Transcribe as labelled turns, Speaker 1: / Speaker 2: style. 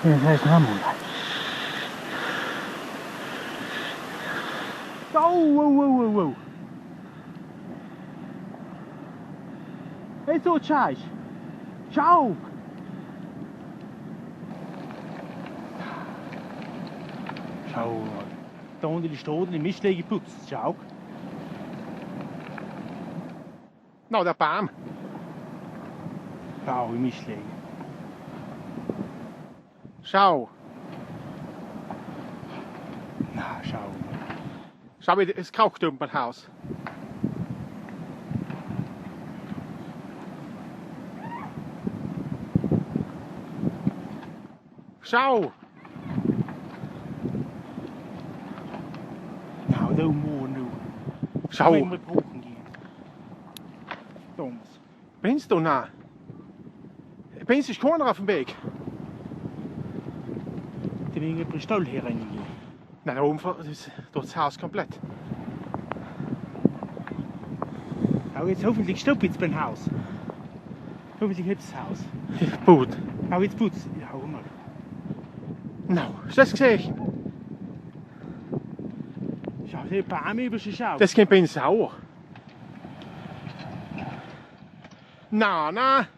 Speaker 1: Ja, das ist ein Oh. Hey, so Scheiß. Schau. Schau. Da unten die Straßen, die Mischläge putzt. Schau.
Speaker 2: Nou, der Baum.
Speaker 1: Schau, die Mischläge.
Speaker 2: Schau.
Speaker 1: Na, schau.
Speaker 2: Schau, es kraucht um das Haus. Schau.
Speaker 1: Nou, da morgen nu.
Speaker 2: Schau.
Speaker 1: Wir mit Brocken gehen. Thomas.
Speaker 2: Bin's du nah? Bin's ich Korn auf dem Weg?
Speaker 1: Die wegen ein Pistol hier reingehen.
Speaker 2: Na, da oben ist das Haus komplett.
Speaker 1: Aber jetzt hoffentlich stoppt jetzt beim Haus. Hoffentlich hebt das Haus.
Speaker 2: Gut.
Speaker 1: Aber jetzt putzt. Ja, mal.
Speaker 2: Nou, das sehe ich.
Speaker 1: Schau, die Baum über sich schauen.
Speaker 2: Das geht bei sauer. Na, na.